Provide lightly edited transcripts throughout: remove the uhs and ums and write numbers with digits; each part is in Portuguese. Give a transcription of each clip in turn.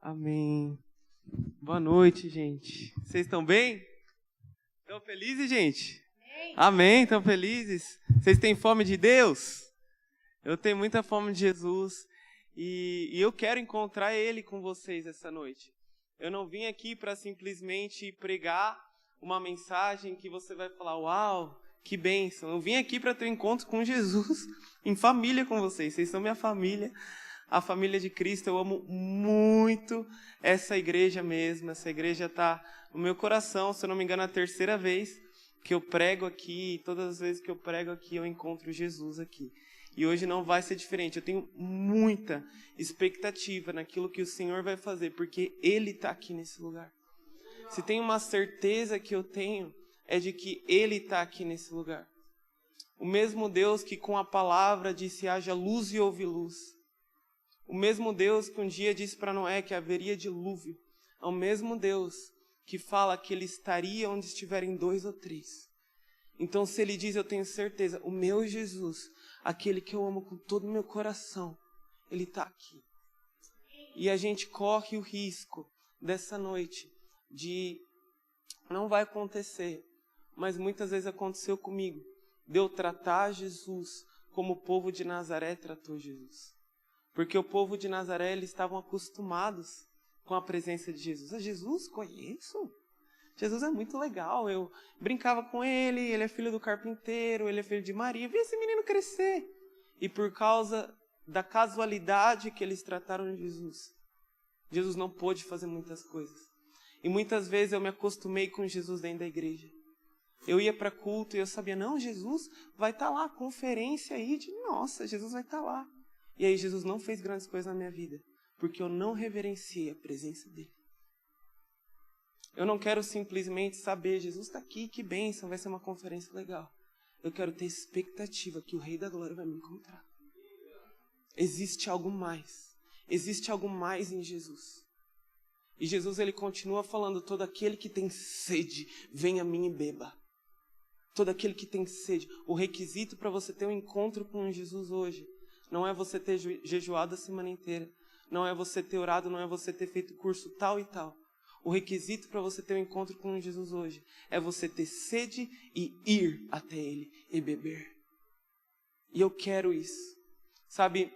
Amém. Boa noite, gente. Vocês estão bem? Estão felizes, gente? Amém. Estão felizes? Vocês têm fome de Deus? Eu tenho muita fome de Jesus e eu quero encontrar Ele com vocês essa noite. Eu não vim aqui para simplesmente pregar uma mensagem que você vai falar, uau, que bênção. Eu vim aqui para ter um encontro com Jesus, em família com vocês. Vocês são minha família. A família de Cristo, eu amo muito essa igreja mesmo. Essa igreja está no meu coração, se eu não me engano, é a terceira vez que eu prego aqui. E todas as vezes que eu prego aqui, eu encontro Jesus aqui. E hoje não vai ser diferente. Eu tenho muita expectativa naquilo que o Senhor vai fazer, porque Ele está aqui nesse lugar. Se tem uma certeza que eu tenho, é de que Ele está aqui nesse lugar. O mesmo Deus que com a palavra disse, haja luz e houve luz. O mesmo Deus que um dia disse para Noé que haveria dilúvio, é o mesmo Deus que fala que Ele estaria onde estiverem 2 ou 3. Então se Ele diz, eu tenho certeza, o meu Jesus, aquele que eu amo com todo o meu coração, Ele está aqui. E a gente corre o risco dessa noite de, não vai acontecer, mas muitas vezes aconteceu comigo, de eu tratar Jesus como o povo de Nazaré tratou Jesus. Porque o povo de Nazaré, eles estavam acostumados com a presença de Jesus. Jesus, conheço. Jesus é muito legal. Eu brincava com ele é filho do carpinteiro, ele é filho de Maria. Eu vi esse menino crescer. E por causa da casualidade que eles trataram de Jesus, Jesus não pôde fazer muitas coisas. E muitas vezes eu me acostumei com Jesus dentro da igreja. Eu ia para culto e eu sabia, não, Jesus vai estar lá, conferência aí nossa, Jesus vai estar lá. E aí Jesus não fez grandes coisas na minha vida, porque eu não reverenciei a presença dele. Eu não quero simplesmente saber, Jesus está aqui, que bênção, vai ser uma conferência legal. Eu quero ter expectativa que o Rei da Glória vai me encontrar. Existe algo mais em Jesus. E Jesus, ele continua falando, todo aquele que tem sede, venha a mim e beba. Todo aquele que tem sede. O requisito para você ter um encontro com Jesus hoje, não é você ter jejuado a semana inteira. Não é você ter orado, não é você ter feito curso tal e tal. O requisito para você ter um encontro com Jesus hoje é você ter sede e ir até Ele e beber. E eu quero isso. Sabe,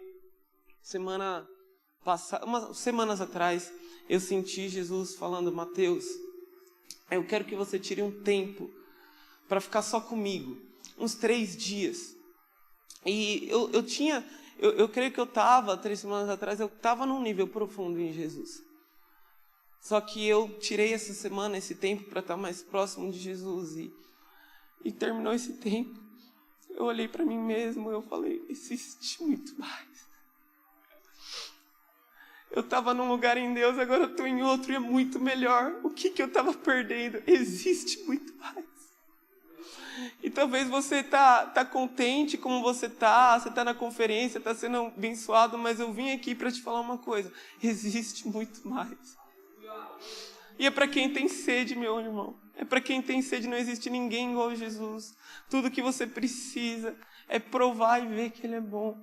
umas semanas atrás, eu senti Jesus falando, Mateus, eu quero que você tire um tempo para ficar só comigo. Uns 3 dias. E eu creio que 3 semanas atrás, eu estava num nível profundo em Jesus. Só que eu tirei essa semana, esse tempo, para estar mais próximo de Jesus. E terminou esse tempo. Eu olhei para mim mesmo, eu falei, existe muito mais. Eu estava num lugar em Deus, agora eu estou em outro e é muito melhor. O que eu estava perdendo? Existe muito mais. E talvez você tá contente como você está na conferência, está sendo abençoado, mas eu vim aqui para te falar uma coisa, existe muito mais. E é para quem tem sede, meu irmão, é para quem tem sede, não existe ninguém igual a Jesus. Tudo que você precisa é provar e ver que Ele é bom.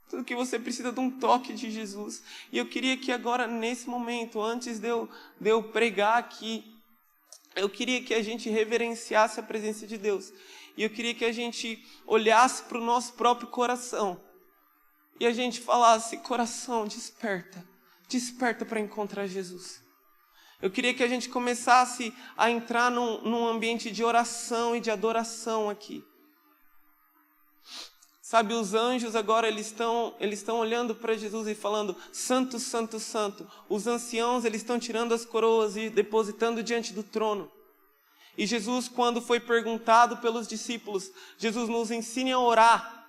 Tudo que você precisa é de um toque de Jesus. E eu queria que agora, nesse momento, antes de eu pregar aqui, eu queria que a gente reverenciasse a presença de Deus. E eu queria que a gente olhasse para o nosso próprio coração. E a gente falasse, coração, desperta. Desperta para encontrar Jesus. Eu queria que a gente começasse a entrar num ambiente de oração e de adoração aqui. Sabe, os anjos agora, eles estão olhando para Jesus e falando, santo, santo, santo. Os anciãos, eles estão tirando as coroas e depositando diante do trono. E Jesus, quando foi perguntado pelos discípulos, Jesus nos ensina a orar.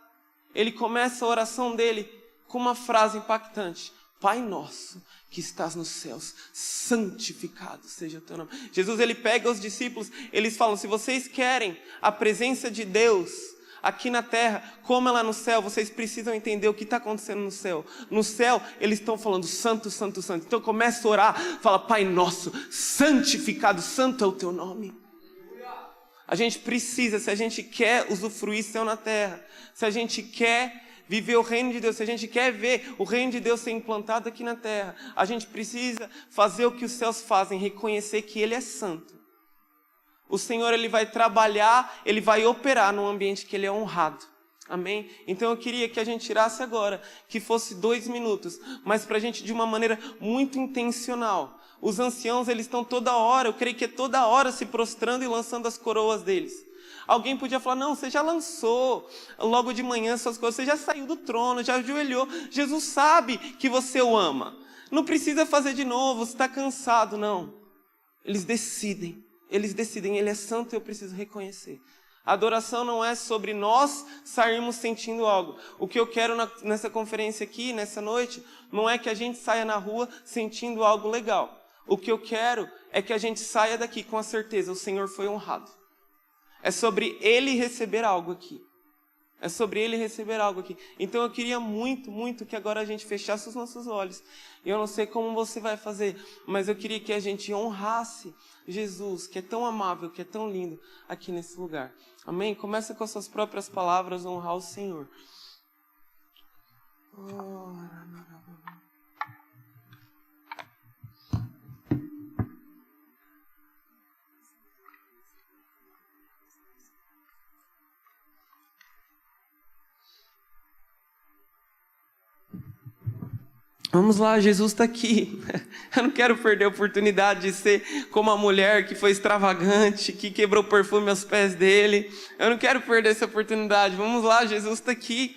Ele começa a oração dele com uma frase impactante. Pai nosso, que estás nos céus, santificado seja o teu nome. Jesus, ele pega os discípulos, eles falam, se vocês querem a presença de Deus aqui na terra, como é lá no céu, vocês precisam entender o que está acontecendo no céu. No céu, eles estão falando santo, santo, santo. Então começa a orar, fala, Pai nosso, santificado, santo é o teu nome. A gente precisa, se a gente quer usufruir céu na terra, se a gente quer viver o reino de Deus, se a gente quer ver o reino de Deus ser implantado aqui na terra, a gente precisa fazer o que os céus fazem, reconhecer que Ele é santo. O Senhor, Ele vai trabalhar, Ele vai operar num ambiente que Ele é honrado. Amém? Então eu queria que a gente tirasse agora, que fosse 2 minutos, mas para a gente de uma maneira muito intencional. Os anciãos, eles estão toda hora, eu creio que é toda hora se prostrando e lançando as coroas deles. Alguém podia falar, não, você já lançou logo de manhã suas coisas, você já saiu do trono, já ajoelhou. Jesus sabe que você o ama. Não precisa fazer de novo, você está cansado, não. Eles decidem, Ele é santo e eu preciso reconhecer. A adoração não é sobre nós sairmos sentindo algo. O que eu quero nessa conferência aqui, nessa noite, não é que a gente saia na rua sentindo algo legal. O que eu quero é que a gente saia daqui com a certeza, o Senhor foi honrado. É sobre Ele receber algo aqui. É sobre Ele receber algo aqui. Então eu queria muito, muito que agora a gente fechasse os nossos olhos. Eu não sei como você vai fazer, mas eu queria que a gente honrasse Jesus, que é tão amável, que é tão lindo, aqui nesse lugar. Amém? Começa com as suas próprias palavras a honrar o Senhor. Vamos lá, Jesus está aqui. Eu não quero perder a oportunidade de ser como a mulher que foi extravagante, que quebrou perfume aos pés dele. Eu não quero perder essa oportunidade. Vamos lá, Jesus está aqui.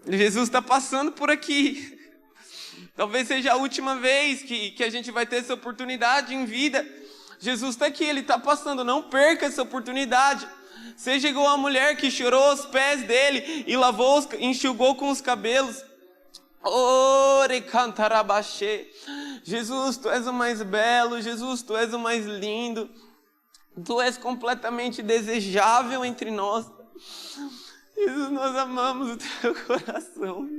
Jesus está passando por aqui. Talvez seja a última vez que a gente vai ter essa oportunidade em vida. Jesus está aqui, Ele está passando. Não perca essa oportunidade. Seja igual a mulher que chorou aos pés dele e enxugou com os cabelos. Ore cantarabaxê. Jesus, Tu és o mais belo, Jesus, Tu és o mais lindo, Tu és completamente desejável entre nós. Jesus, nós amamos o Teu coração.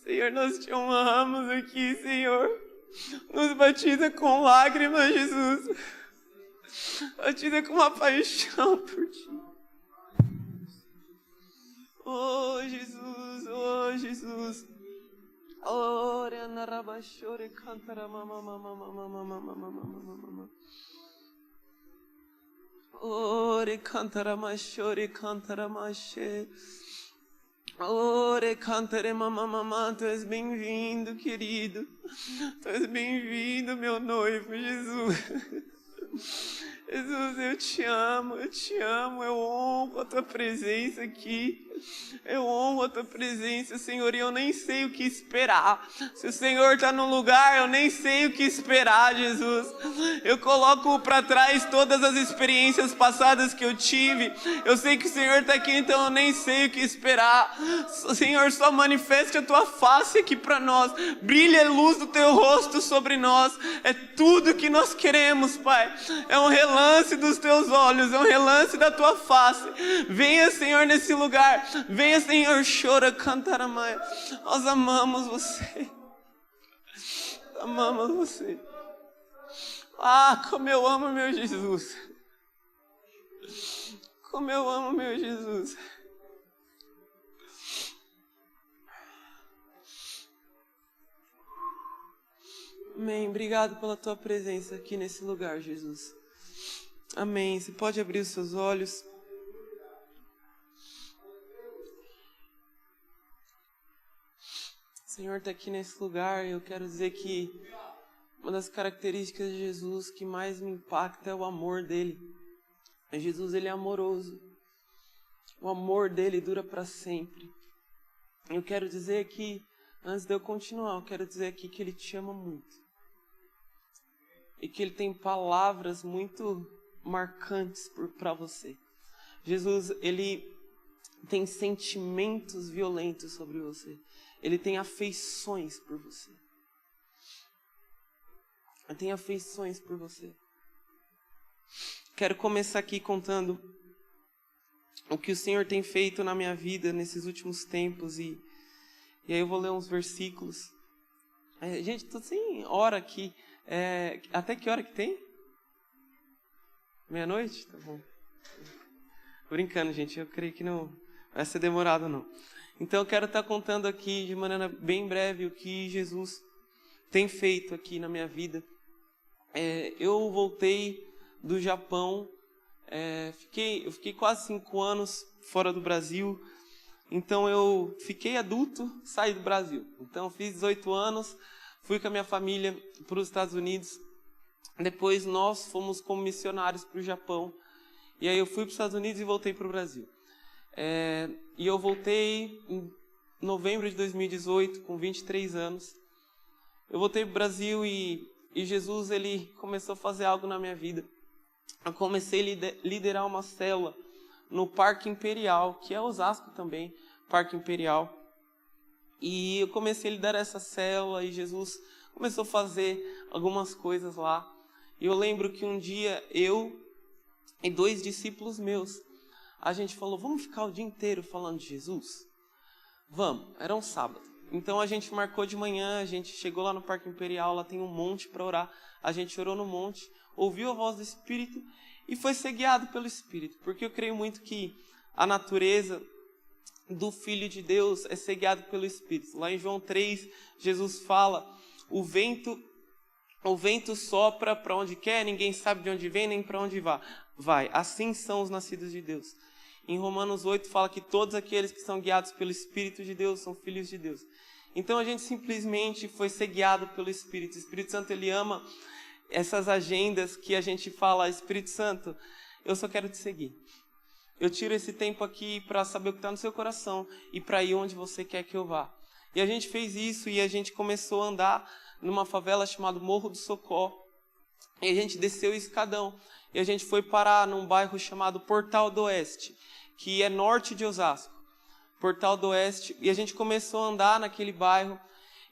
Senhor, nós Te amamos aqui, Senhor. Nos batiza com lágrimas, Jesus. Batiza com uma paixão por Ti. Oh Jesus, oh Jesus. Ore anarabashore cantara mama mama mama mama mama mama. Ore cantara mashore cantara mashe. Ore cantare mama mama, Tu és bem-vindo, querido. Tu és bem-vindo, meu noivo, Jesus. Jesus, eu te amo, eu honro a Tua presença aqui, eu honro a Tua presença, Senhor, e eu nem sei o que esperar. Se o Senhor está no lugar, eu nem sei o que esperar, Jesus. Eu coloco para trás todas as experiências passadas que eu tive. Eu sei que o Senhor está aqui, então eu nem sei o que esperar. Senhor, só manifeste a Tua face aqui para nós, brilha a luz do Teu rosto sobre nós. É tudo que nós queremos, Pai. É um relance dos Teus olhos, é um relance da Tua face. Venha, Senhor, nesse lugar. Venha, Senhor, chora, cantaramai. Nós amamos Você. Amamos Você. Ah, como eu amo meu Jesus. Como eu amo meu Jesus. Amém. Obrigado pela Tua presença aqui nesse lugar, Jesus. Amém. Você pode abrir os seus olhos. O Senhor está aqui nesse lugar e eu quero dizer que uma das características de Jesus que mais me impacta é o amor dele. Jesus, Ele é amoroso. O amor dele dura para sempre. Eu quero dizer aqui, antes de eu continuar, eu quero dizer aqui que Ele te ama muito. E que Ele tem palavras muito marcantes para você. Jesus, Ele tem sentimentos violentos sobre você. Ele tem afeições por você. Ele tem afeições por você. Quero começar aqui contando o que o Senhor tem feito na minha vida nesses últimos tempos. E aí eu vou ler uns versículos. Gente, tô sem hora aqui. Até que hora que tem? Meia-noite? Tá bom. Brincando, gente. Eu creio que não vai ser demorado não. Então eu quero estar contando aqui de maneira bem breve o que Jesus tem feito aqui na minha vida. Eu voltei do Japão, eu fiquei quase 5 anos fora do Brasil. Então eu fiquei adulto, saí do Brasil. Então fiz 18 anos, fui com a minha família para os Estados Unidos. Depois nós fomos como missionários para o Japão. E aí eu fui para os Estados Unidos e voltei para o Brasil. E eu voltei em novembro de 2018, com 23 anos. Eu voltei para o Brasil e Jesus ele começou a fazer algo na minha vida. Eu comecei a liderar uma célula no Parque Imperial, que é Osasco também, Parque Imperial. E eu comecei a liderar essa célula e Jesus começou a fazer algumas coisas lá. E eu lembro que um dia eu e 2 discípulos meus, a gente falou, vamos ficar o dia inteiro falando de Jesus? Vamos, era um sábado. Então a gente marcou de manhã, a gente chegou lá no Parque Imperial, lá tem um monte para orar. A gente orou no monte, ouviu a voz do Espírito e foi ser guiado pelo Espírito. Porque eu creio muito que a natureza do Filho de Deus é ser guiado pelo Espírito. Lá em João 3, Jesus fala, o vento sopra para onde quer, ninguém sabe de onde vem nem para onde vai. Assim são os nascidos de Deus. Em Romanos 8 fala que todos aqueles que são guiados pelo Espírito de Deus são filhos de Deus. Então a gente simplesmente foi ser guiado pelo Espírito. O Espírito Santo ele ama essas agendas que a gente fala, Espírito Santo, eu só quero te seguir. Eu tiro esse tempo aqui para saber o que está no seu coração e para ir onde você quer que eu vá. E a gente fez isso e a gente começou a andar numa favela chamada Morro do Socó. E a gente desceu o escadão e a gente foi parar num bairro chamado Portal do Oeste, que é norte de Osasco. Portal do Oeste. E a gente começou a andar naquele bairro.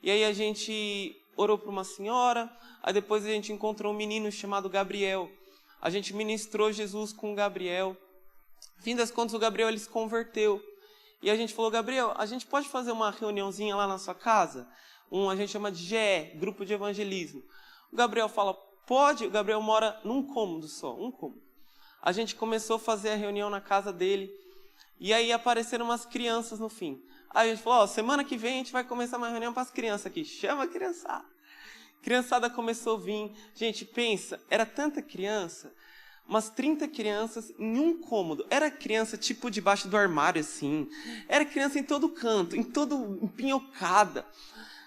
E aí a gente orou para uma senhora. Aí depois a gente encontrou um menino chamado Gabriel. A gente ministrou Jesus com o Gabriel. Fim das contas, o Gabriel ele se converteu. E a gente falou, Gabriel, a gente pode fazer uma reuniãozinha lá na sua casa? A gente chama de GE, Grupo de Evangelismo. O Gabriel fala, pode. O Gabriel mora num cômodo só, um cômodo. A gente começou a fazer a reunião na casa dele. E aí apareceram umas crianças no fim. Aí a gente falou, semana que vem a gente vai começar uma reunião para as crianças aqui. Chama a criançada. Criançada começou a vir. Gente, pensa, era tanta criança, umas 30 crianças em um cômodo. Era criança tipo debaixo do armário assim. Era criança em todo canto, em todo empinhocada.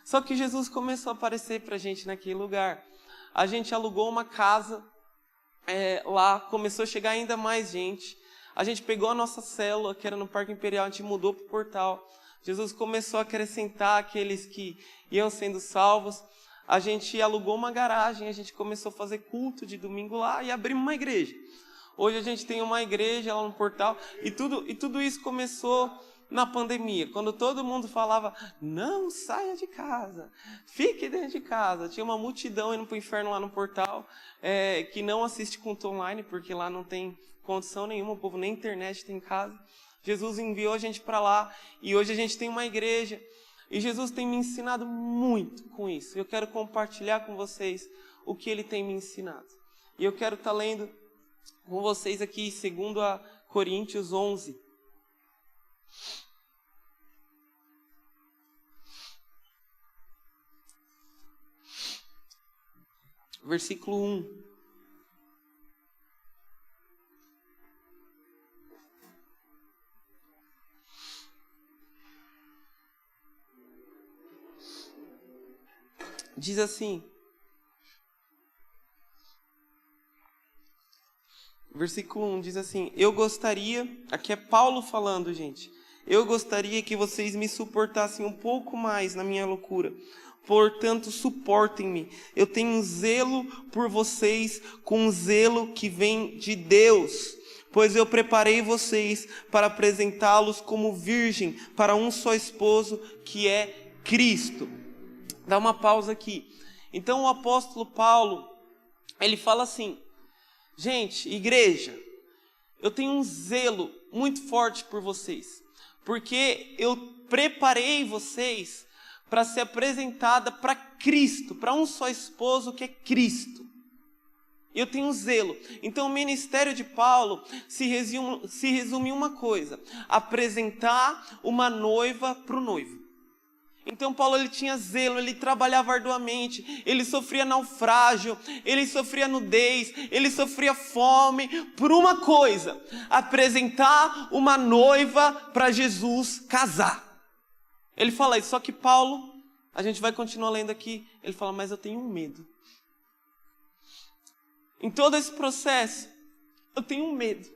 Só que Jesus começou a aparecer pra gente naquele lugar. A gente alugou uma casa lá, começou a chegar ainda mais gente. A gente pegou a nossa célula, que era no Parque Imperial, a gente mudou pro Portal. Jesus começou a acrescentar aqueles que iam sendo salvos. A gente alugou uma garagem, a gente começou a fazer culto de domingo lá e abrimos uma igreja. Hoje a gente tem uma igreja lá no Portal e tudo isso começou na pandemia, quando todo mundo falava, não saia de casa, fique dentro de casa. Tinha uma multidão indo para o inferno lá no Portal, que não assiste culto online, porque lá não tem condição nenhuma, o povo nem internet tem em casa. Jesus enviou a gente para lá e hoje a gente tem uma igreja. E Jesus tem me ensinado muito com isso. Eu quero compartilhar com vocês o que Ele tem me ensinado. E eu quero estar lendo com vocês aqui, 2 Coríntios 11. Versículo 1. Diz assim, versículo 1 diz assim, eu gostaria, aqui é Paulo falando, gente, eu gostaria que vocês me suportassem um pouco mais na minha loucura, portanto suportem-me, eu tenho zelo por vocês com um zelo que vem de Deus, pois eu preparei vocês para apresentá-los como virgem para um só esposo, que é Cristo. Dá uma pausa aqui. Então o apóstolo Paulo, ele fala assim, gente, igreja, eu tenho um zelo muito forte por vocês, porque eu preparei vocês para ser apresentada para Cristo, para um só esposo que é Cristo. E eu tenho zelo. Então o ministério de Paulo se resume em uma coisa: apresentar uma noiva para o noivo. Então Paulo, ele tinha zelo, ele trabalhava arduamente, ele sofria naufrágio, ele sofria nudez, ele sofria fome, por uma coisa: apresentar uma noiva para Jesus casar. Ele fala isso, só que Paulo, a gente vai continuar lendo aqui, ele fala, mas eu tenho um medo. Em todo esse processo, eu tenho um medo.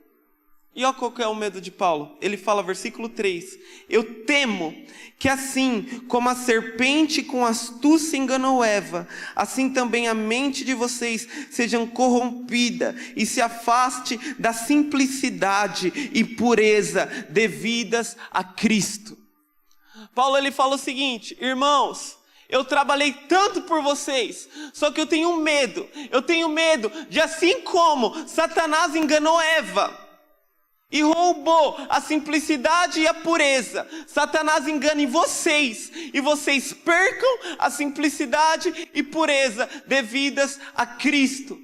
E olha qual que é o medo de Paulo. Ele fala, versículo 3. Eu temo que assim como a serpente com astúcia enganou Eva, assim também a mente de vocês seja corrompida e se afaste da simplicidade e pureza devidas a Cristo. Paulo, ele fala o seguinte, irmãos, eu trabalhei tanto por vocês, só que eu tenho medo de, assim como Satanás enganou Eva e roubou a simplicidade e a pureza, Satanás engane vocês e vocês percam a simplicidade e pureza devidas a Cristo.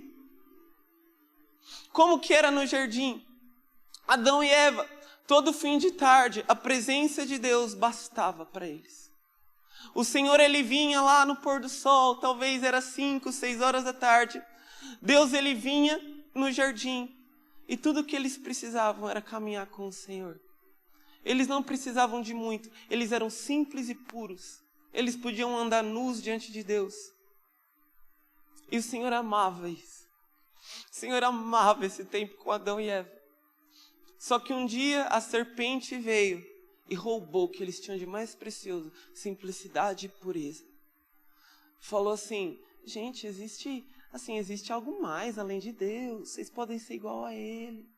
Como que era no jardim? Adão e Eva, todo fim de tarde, a presença de Deus bastava para eles. O Senhor, ele vinha lá no pôr do sol, talvez era 5, 6 horas da tarde. Deus, ele vinha no jardim e tudo o que eles precisavam era caminhar com o Senhor. Eles não precisavam de muito, eles eram simples e puros. Eles podiam andar nus diante de Deus. E o Senhor amava isso. O Senhor amava esse tempo com Adão e Eva. Só que um dia a serpente veio e roubou o que eles tinham de mais precioso, simplicidade e pureza. Falou assim, gente, existe algo mais além de Deus, vocês podem ser igual a Ele.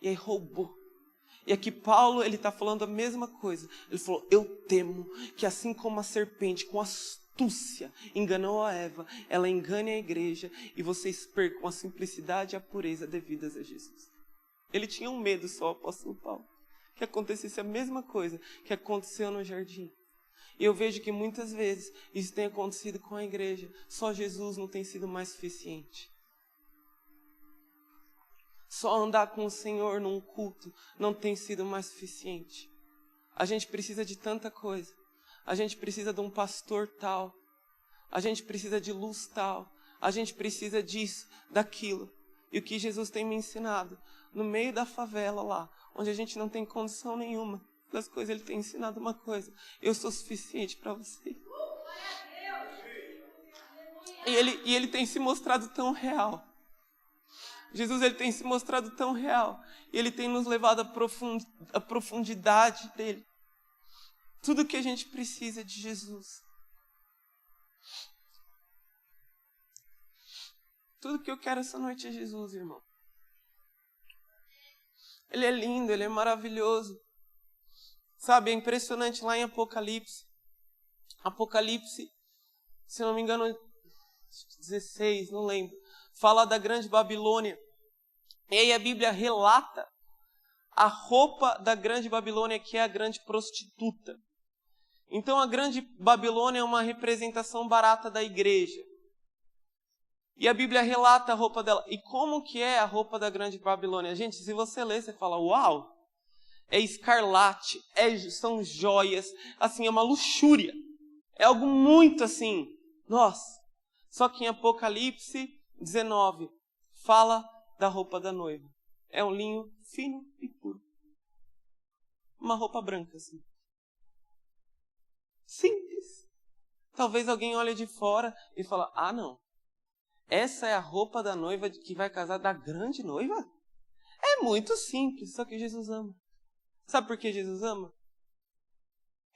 E aí roubou. E aqui Paulo, ele está falando a mesma coisa. Ele falou, eu temo que assim como a serpente com astúcia enganou a Eva, ela engane a igreja e vocês percam a simplicidade e a pureza devidas a Jesus. Ele tinha um medo só, o apóstolo Paulo, que acontecesse a mesma coisa que aconteceu no jardim. E eu vejo que muitas vezes isso tem acontecido com a igreja. Só Jesus não tem sido mais suficiente. Só andar com o Senhor num culto não tem sido mais suficiente. A gente precisa de tanta coisa. A gente precisa de um pastor tal. A gente precisa de luz tal. A gente precisa disso, daquilo. E o que Jesus tem me ensinado, no meio da favela lá, onde a gente não tem condição nenhuma das coisas, ele tem ensinado uma coisa: eu sou suficiente para você. E ele tem se mostrado tão real. Jesus, ele tem se mostrado tão real. E ele tem nos levado à profundidade dele. Tudo que a gente precisa de Jesus. Tudo que eu quero essa noite é Jesus, irmão. Ele é lindo, ele é maravilhoso. Sabe, é impressionante lá em Apocalipse. Apocalipse, se não me engano, 16, não lembro. Fala da grande Babilônia. E aí a Bíblia relata a roupa da grande Babilônia, que é a grande prostituta. Então a grande Babilônia é uma representação barata da igreja. E a Bíblia relata a roupa dela. E como que é a roupa da grande Babilônia? Gente, se você ler, você fala, uau! É escarlate, são joias, assim, é uma luxúria. É algo muito assim, nossa. Só que em Apocalipse 19, fala da roupa da noiva. É um linho fino e puro. Uma roupa branca, assim. Simples. Talvez alguém olhe de fora e fala, ah, não. Essa é a roupa da noiva que vai casar, da grande noiva? É muito simples, só que Jesus ama. Sabe por que Jesus ama?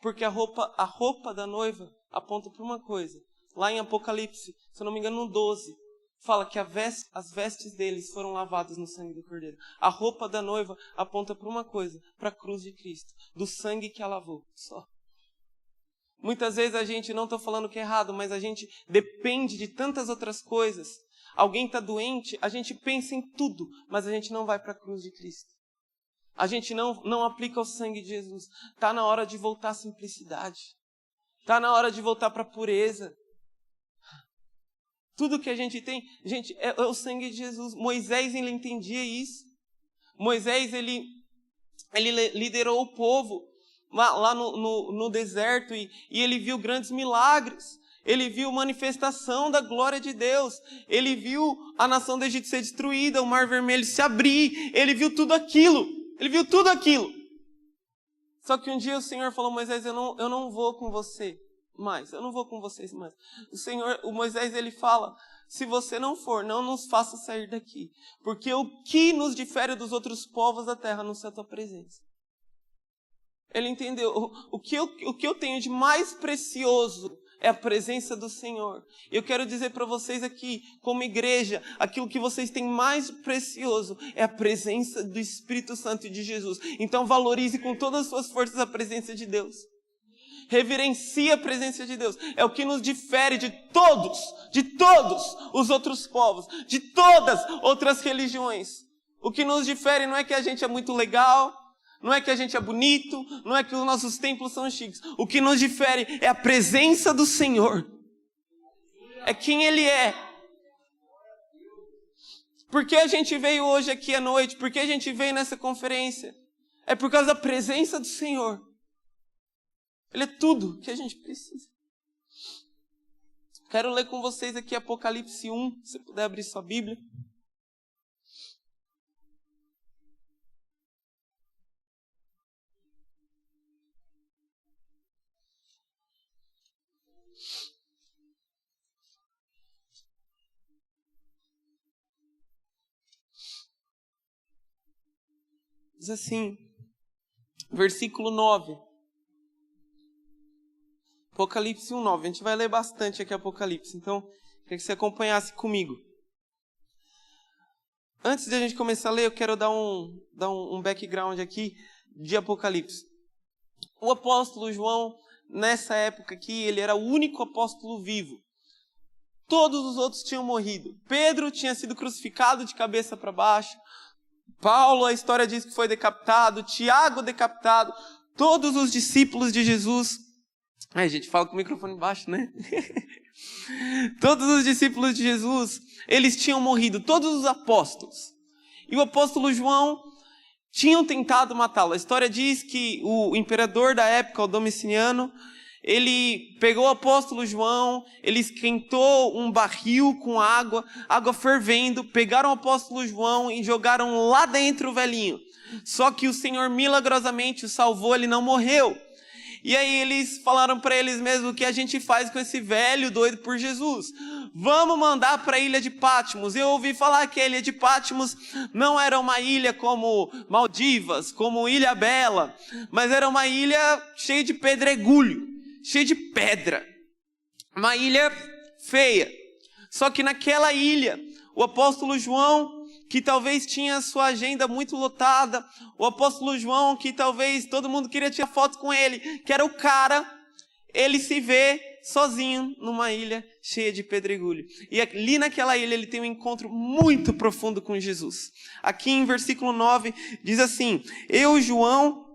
Porque a roupa da noiva aponta para uma coisa. Lá em Apocalipse, se eu não me engano, no 12, fala que as vestes deles foram lavadas no sangue do Cordeiro. A roupa da noiva aponta para uma coisa, para a cruz de Cristo, do sangue que a lavou, só. Muitas vezes a gente, não estou falando que é errado, mas a gente depende de tantas outras coisas. Alguém está doente, a gente pensa em tudo, mas a gente não vai para a cruz de Cristo. A gente não aplica o sangue de Jesus. Está na hora de voltar à simplicidade. Está na hora de voltar para a pureza. Tudo que a gente tem, gente, é o sangue de Jesus. Moisés, ele entendia isso. Moisés, ele liderou o povo lá no deserto e ele viu grandes milagres. Ele viu manifestação da glória de Deus. Ele viu a nação do Egito ser destruída, o Mar Vermelho se abrir. Ele viu tudo aquilo. Ele viu tudo aquilo. Só que um dia o Senhor falou: Moisés, eu não vou com você mais. Eu não vou com vocês mais. O Moisés, ele fala: se você não for, não nos faça sair daqui. Porque o que nos difere dos outros povos da terra não é a tua presença. Ele entendeu. O que eu tenho de mais precioso é a presença do Senhor. Eu quero dizer para vocês aqui, como igreja, aquilo que vocês têm mais precioso é a presença do Espírito Santo e de Jesus. Então valorize com todas as suas forças a presença de Deus. Reverencie a presença de Deus. É o que nos difere de todos os outros povos, de todas outras religiões. O que nos difere não é que a gente é muito legal, não é que a gente é bonito, não é que os nossos templos são chiques. O que nos difere é a presença do Senhor. É quem Ele é. Por que a gente veio hoje aqui à noite? Por que a gente veio nessa conferência? É por causa da presença do Senhor. Ele é tudo que a gente precisa. Quero ler com vocês aqui Apocalipse 1, se você puder abrir sua Bíblia. Diz assim, versículo 9. Apocalipse 1:9. A gente vai ler bastante aqui Apocalipse, então queria que você acompanhasse comigo. Antes de a gente começar a ler, eu quero dar um background aqui de Apocalipse. O apóstolo João, nessa época aqui, ele era o único apóstolo vivo. Todos os outros tinham morrido. Pedro tinha sido crucificado de cabeça para baixo. Paulo, a história diz que foi decapitado. Tiago, decapitado. Todos os discípulos de Jesus... A gente fala com o microfone baixo, né? Todos os discípulos de Jesus, eles tinham morrido. Todos os apóstolos. E o apóstolo João tinham tentado matá-lo. A história diz que o imperador da época, o Domiciano, ele pegou o apóstolo João, ele esquentou um barril com água fervendo, pegaram o apóstolo João e jogaram lá dentro o velhinho. Só que o Senhor milagrosamente o salvou, ele não morreu. E aí eles falaram para eles mesmos: o que a gente faz com esse velho doido por Jesus? Vamos mandar para a ilha de Patmos. Eu ouvi falar que a ilha de Patmos não era uma ilha como Maldivas, como Ilha Bela, mas era uma ilha cheia de pedregulho, cheia de pedra. Uma ilha feia. Só que naquela ilha, o apóstolo João, que talvez tinha a sua agenda muito lotada, o apóstolo João, que talvez todo mundo queria tirar foto com ele, que era o cara, ele se vê sozinho numa ilha cheia de pedregulho. E ali naquela ilha ele tem um encontro muito profundo com Jesus. Aqui em versículo 9 diz assim: eu, João,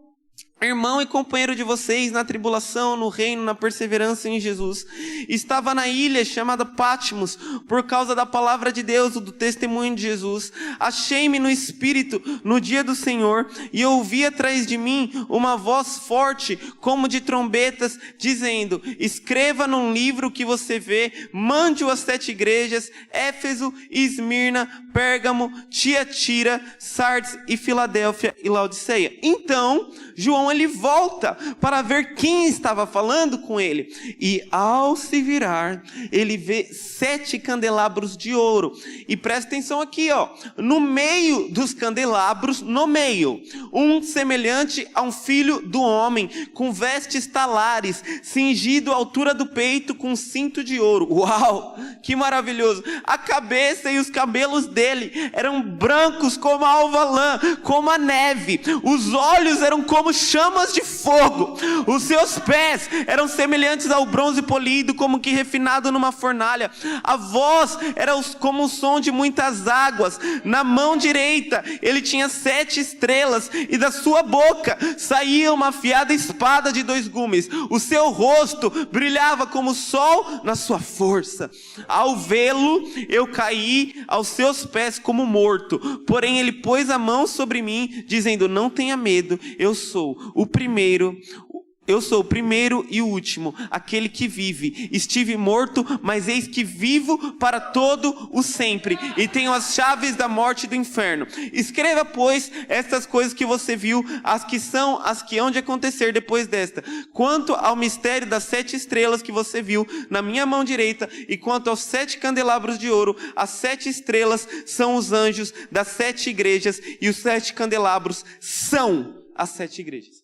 irmão e companheiro de vocês na tribulação, no reino, na perseverança em Jesus, estava na ilha chamada Patmos por causa da palavra de Deus, do testemunho de Jesus. Achei-me no Espírito no dia do Senhor e ouvi atrás de mim uma voz forte como de trombetas dizendo: escreva num livro o que você vê, mande-o às 7 igrejas, Éfeso, Esmirna, Pérgamo, Tiatira, Sardes e Filadélfia e Laodiceia. Então João, ele volta para ver quem estava falando com ele. E ao se virar, ele vê 7 candelabros de ouro. E presta atenção aqui, ó. No meio dos candelabros, no meio, um semelhante a um filho do homem, com vestes talares, cingido à altura do peito com um cinto de ouro. Uau, que maravilhoso. A cabeça e os cabelos dele eram brancos como a alva lã, como a neve. Os olhos eram como chama chamas de fogo. Os seus pés eram semelhantes ao bronze polido, como que refinado numa fornalha. A voz era como o som de muitas águas. Na mão direita ele tinha 7 estrelas, e da sua boca saía uma afiada espada de 2 gumes. O seu rosto brilhava como o sol na sua força. Ao vê-lo, eu caí aos seus pés como morto. Porém ele pôs a mão sobre mim, dizendo: não tenha medo, eu sou o primeiro e o último, aquele que vive. Estive morto, mas eis que vivo para todo o sempre, e tenho as chaves da morte e do inferno. Escreva, pois, estas coisas que você viu, as que hão de acontecer depois desta. Quanto ao mistério das 7 estrelas que você viu na minha mão direita, e quanto aos 7 candelabros de ouro, as 7 estrelas são os anjos das 7 igrejas, e os 7 candelabros são as 7 igrejas.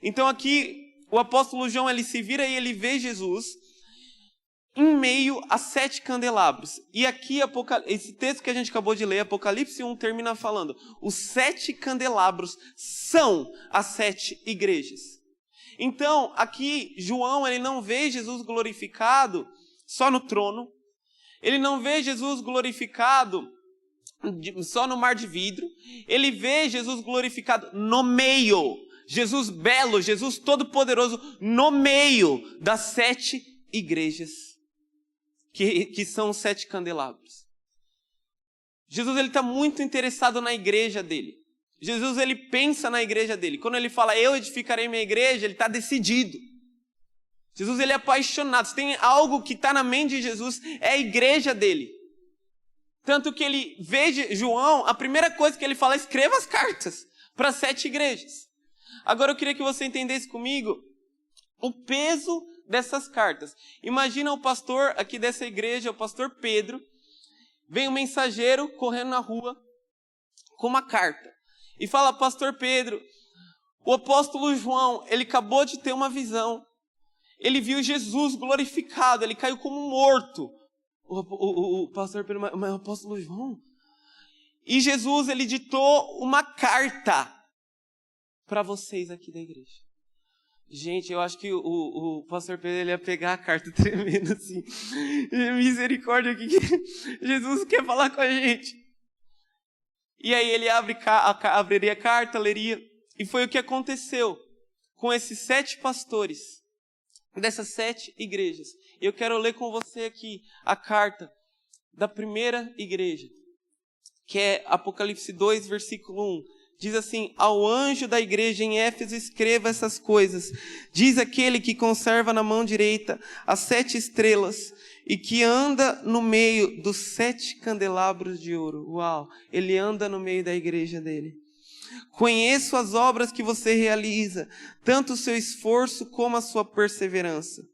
Então aqui o apóstolo João, ele se vira e ele vê Jesus em meio a 7 candelabros. E aqui, esse texto que a gente acabou de ler, Apocalipse 1, termina falando: os 7 candelabros são as 7 igrejas. Então, aqui, João, ele não vê Jesus glorificado só no trono. Ele não vê Jesus glorificado só no mar de vidro. Ele vê Jesus glorificado no meio. Jesus belo, Jesus todo-poderoso, no meio das 7 igrejas, que são os 7 candelabros. Jesus, ele está muito interessado na igreja dele. Jesus, ele pensa na igreja dele. Quando ele fala, eu edificarei minha igreja, ele está decidido. Jesus, ele é apaixonado. Se tem algo que está na mente de Jesus, é a igreja dele. Tanto que ele vê João, a primeira coisa que ele fala, escreva as cartas para as 7 igrejas. Agora eu queria que você entendesse comigo o peso dessas cartas. Imagina o pastor aqui dessa igreja, o pastor Pedro, vem um mensageiro correndo na rua com uma carta e fala: pastor Pedro, o apóstolo João, ele acabou de ter uma visão. Ele viu Jesus glorificado, ele caiu como morto. O pastor Pedro, mas o apóstolo João? E Jesus, ele ditou uma carta para vocês aqui da igreja. Gente, eu acho que o pastor Pedro, ele ia pegar a carta tremendo assim. Misericórdia, que Jesus quer falar com a gente. E aí ele abriria a carta, leria. E foi o que aconteceu com esses 7 pastores dessas 7 igrejas. Eu quero ler com você aqui a carta da primeira igreja, que é Apocalipse 2, versículo 1. Diz assim: ao anjo da igreja em Éfeso escreva essas coisas. Diz aquele que conserva na mão direita as 7 estrelas e que anda no meio dos 7 candelabros de ouro. Uau! Ele anda no meio da igreja dele. Conheço as obras que você realiza, tanto o seu esforço como a sua perseverança.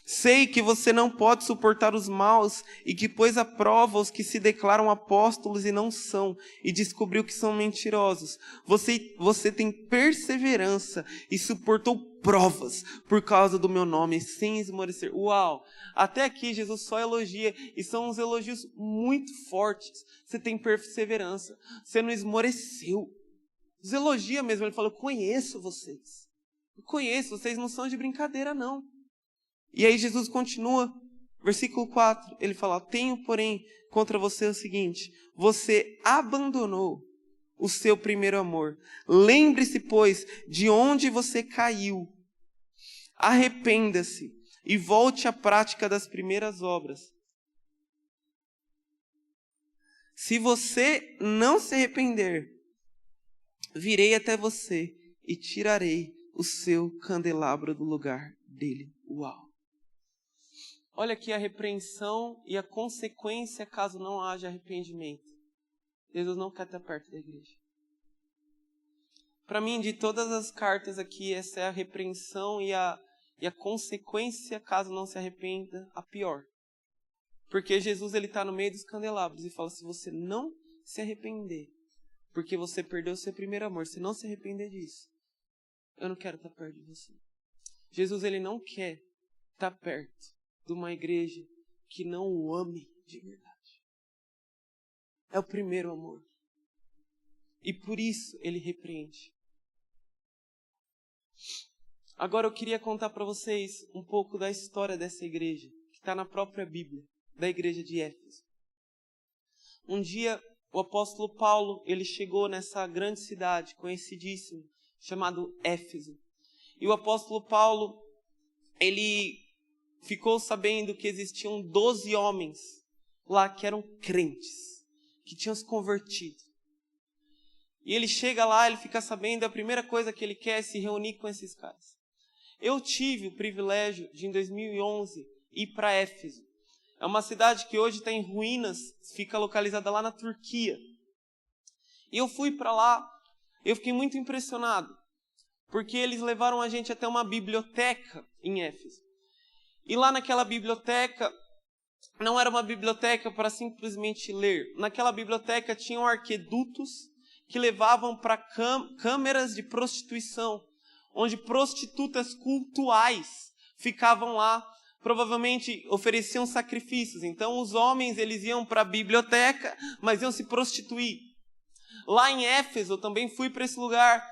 Sei que você não pode suportar os maus e que pôs à prova os que se declaram apóstolos e não são, e descobriu que são mentirosos. Você tem perseverança e suportou provas por causa do meu nome, sem esmorecer. Uau! Até aqui Jesus só elogia, e são uns elogios muito fortes. Você tem perseverança, você não esmoreceu. Os elogia mesmo, ele falou: conheço vocês. Eu conheço, vocês não são de brincadeira não. E aí Jesus continua, versículo 4, ele fala: tenho, porém, contra você o seguinte: você abandonou o seu primeiro amor. Lembre-se, pois, de onde você caiu. Arrependa-se e volte à prática das primeiras obras. Se você não se arrepender, virei até você e tirarei o seu candelabro do lugar dele. Uau! Olha aqui a repreensão e a consequência caso não haja arrependimento. Jesus não quer estar perto da igreja. Para mim, de todas as cartas aqui, essa é a repreensão e a consequência caso não se arrependa, a pior. Porque Jesus, ele está no meio dos candelabros e fala: se você não se arrepender, porque você perdeu o seu primeiro amor, se não se arrepender disso, eu não quero estar perto de você. Jesus, ele não quer estar perto de uma igreja que não o ame de verdade. É o primeiro amor. E por isso ele repreende. Agora eu queria contar para vocês um pouco da história dessa igreja, que está na própria Bíblia, da igreja de Éfeso. Um dia, o apóstolo Paulo, ele chegou nessa grande cidade, conhecidíssima, chamado Éfeso. E o apóstolo Paulo, ele ficou sabendo que existiam 12 homens lá que eram crentes, que tinham se convertido. E ele chega lá, ele fica sabendo, a primeira coisa que ele quer é se reunir com esses caras. Eu tive o privilégio de, em 2011, ir para Éfeso. É uma cidade que hoje está em ruínas, fica localizada lá na Turquia. E eu fui para lá, eu fiquei muito impressionado, porque eles levaram a gente até uma biblioteca em Éfeso. E lá naquela biblioteca, não era uma biblioteca para simplesmente ler. Naquela biblioteca tinham arquedutos que levavam para câmeras de prostituição, onde prostitutas cultuais ficavam lá, provavelmente ofereciam sacrifícios. Então os homens eles iam para a biblioteca, mas iam se prostituir. Lá em Éfeso, eu também fui para esse lugar,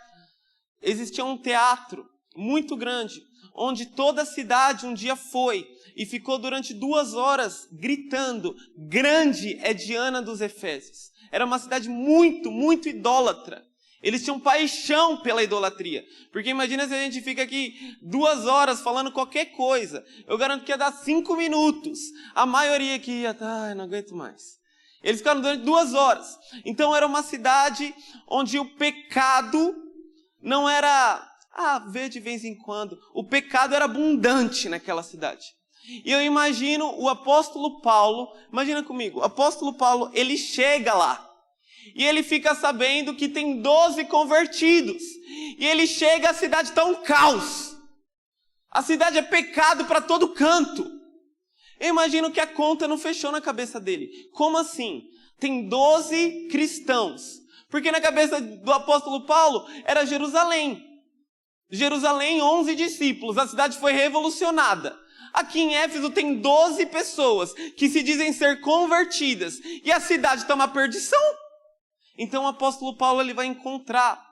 existia um teatro muito grande, onde toda a cidade um dia foi e ficou durante 2 horas gritando: grande é Diana dos Efésios. Era uma cidade muito, muito idólatra. Eles tinham paixão pela idolatria. Porque imagina se a gente fica aqui 2 horas falando qualquer coisa. Eu garanto que ia dar 5 minutos. A maioria aqui ia, não aguento mais. Eles ficaram durante 2 horas. Então era uma cidade onde o pecado não era, ver de vez em quando. O pecado era abundante naquela cidade. E eu imagino o apóstolo Paulo, imagina comigo, o apóstolo Paulo, ele chega lá. E ele fica sabendo que tem 12 convertidos. E ele chega, a cidade está um caos. A cidade é pecado para todo canto. Eu imagino que a conta não fechou na cabeça dele. Como assim? Tem 12 cristãos. Porque na cabeça do apóstolo Paulo era Jerusalém. Jerusalém, 11 discípulos. A cidade foi revolucionada. Aqui em Éfeso tem 12 pessoas que se dizem ser convertidas. E a cidade está uma perdição. Então o apóstolo Paulo ele vai encontrar,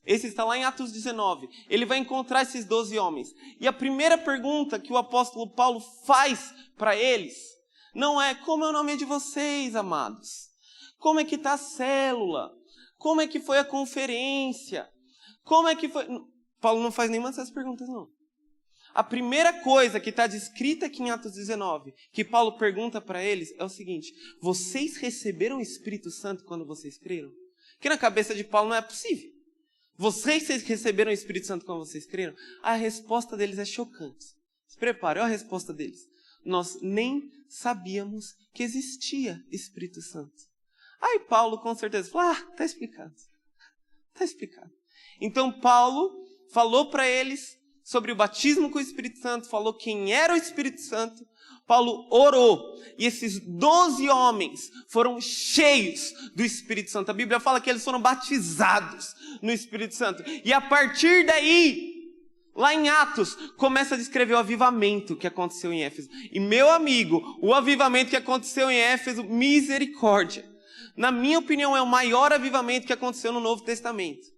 esse está lá em Atos 19, ele vai encontrar esses 12 homens. E a primeira pergunta que o apóstolo Paulo faz para eles, não é: como é o nome de vocês, amados? Como é que está a célula? Como é que foi a conferência? Como é que foi... Paulo não faz nenhuma dessas perguntas, não. A primeira coisa que está descrita aqui em Atos 19, que Paulo pergunta para eles, é o seguinte: vocês receberam o Espírito Santo quando vocês creram? Que na cabeça de Paulo não é possível. Vocês receberam o Espírito Santo quando vocês creram? A resposta deles é chocante. Se prepare, olha a resposta deles. Nós nem sabíamos que existia Espírito Santo. Aí Paulo com certeza falou: está explicado. Está explicado. Então Paulo falou para eles sobre o batismo com o Espírito Santo, falou quem era o Espírito Santo. Paulo orou, e esses 12 homens foram cheios do Espírito Santo. A Bíblia fala que eles foram batizados no Espírito Santo. E a partir daí, lá em Atos, começa a descrever o avivamento que aconteceu em Éfeso. E meu amigo, o avivamento que aconteceu em Éfeso, misericórdia. Na minha opinião, é o maior avivamento que aconteceu no Novo Testamento.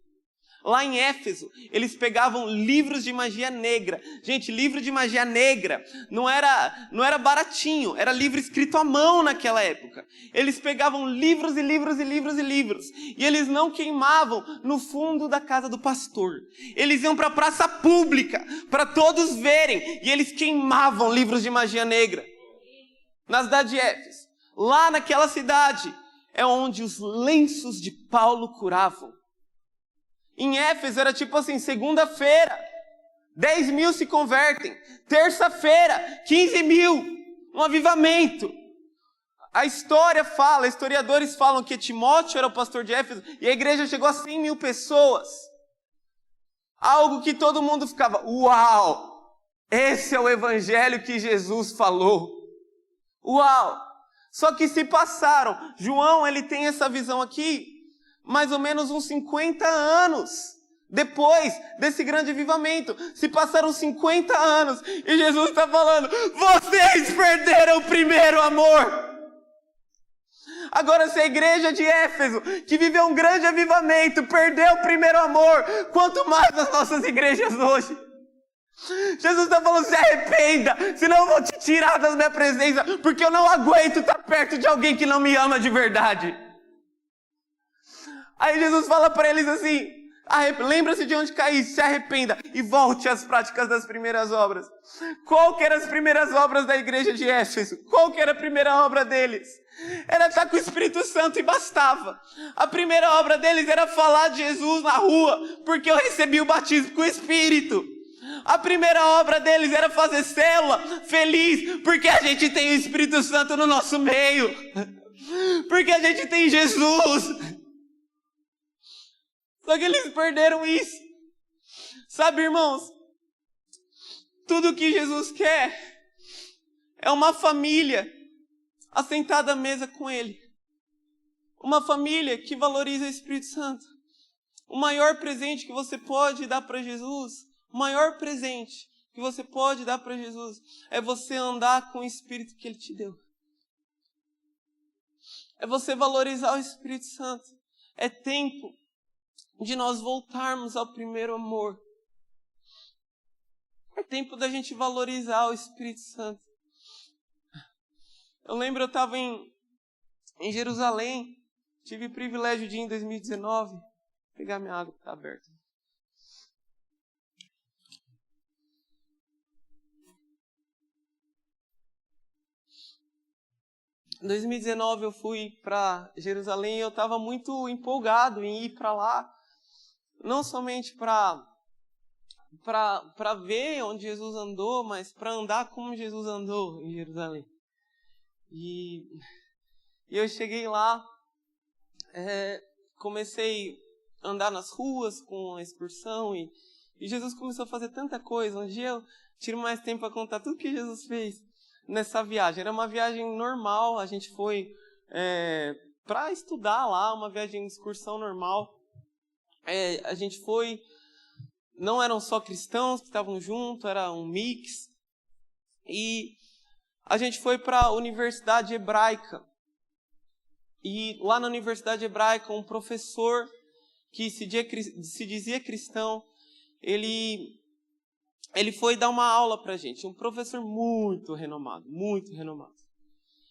Lá em Éfeso, eles pegavam livros de magia negra. Gente, livro de magia negra não era baratinho, era livro escrito à mão naquela época. Eles pegavam livros e livros e livros e livros. E eles não queimavam no fundo da casa do pastor. Eles iam para a praça pública, para todos verem. E eles queimavam livros de magia negra. Na cidade de Éfeso. Lá naquela cidade é onde os lenços de Paulo curavam. Em Éfeso era tipo assim: segunda-feira, 10 mil se convertem. Terça-feira, 15 mil. Um avivamento. A história fala, historiadores falam que Timóteo era o pastor de Éfeso e a igreja chegou a 100 mil pessoas. Algo que todo mundo ficava: uau! Esse é o evangelho que Jesus falou. Uau! Só que se passaram. João, ele tem essa visão aqui, mais ou menos uns 50 anos depois desse grande avivamento. Se passaram 50 anos e Jesus está falando: vocês perderam o primeiro amor. Agora, se a igreja de Éfeso, que viveu um grande avivamento, perdeu o primeiro amor, quanto mais as nossas igrejas hoje. Jesus está falando, se arrependa, senão eu vou te tirar da minha presença, porque eu não aguento estar perto de alguém que não me ama de verdade. Aí Jesus fala para eles assim, lembra-se de onde caíste, se arrependa e volte às práticas das primeiras obras. Qual que eram as primeiras obras da igreja de Éfeso? Qual que era a primeira obra deles? Era estar com o Espírito Santo e bastava. A primeira obra deles era falar de Jesus na rua, porque eu recebi o batismo com o Espírito. A primeira obra deles era fazer célula feliz, porque a gente tem o Espírito Santo no nosso meio. Porque a gente tem Jesus. Só que eles perderam isso. Sabe, irmãos? Tudo que Jesus quer é uma família assentada à mesa com Ele. Uma família que valoriza o Espírito Santo. O maior presente que você pode dar para Jesus, o maior presente que você pode dar para Jesus é você andar com o Espírito que Ele te deu. É você valorizar o Espírito Santo. É tempo de nós voltarmos ao primeiro amor. É tempo da gente valorizar o Espírito Santo. Eu lembro, eu estava em Jerusalém, tive o privilégio de ir em 2019, pegar minha água que está aberta. Em 2019 eu fui para Jerusalém e eu estava muito empolgado em ir para lá. Não somente para ver onde Jesus andou, mas para andar como Jesus andou em Jerusalém. E eu cheguei lá, comecei a andar nas ruas com a excursão e Jesus começou a fazer tanta coisa. Um dia eu tiro mais tempo para contar tudo que Jesus fez nessa viagem. Era uma viagem normal, a gente foi para estudar lá, uma viagem de excursão normal. A gente foi, não eram só cristãos que estavam juntos, era um mix. E a gente foi para a Universidade Hebraica. E lá na Universidade Hebraica, um professor que se dizia cristão, ele foi dar uma aula para a gente. Um professor muito renomado, muito renomado.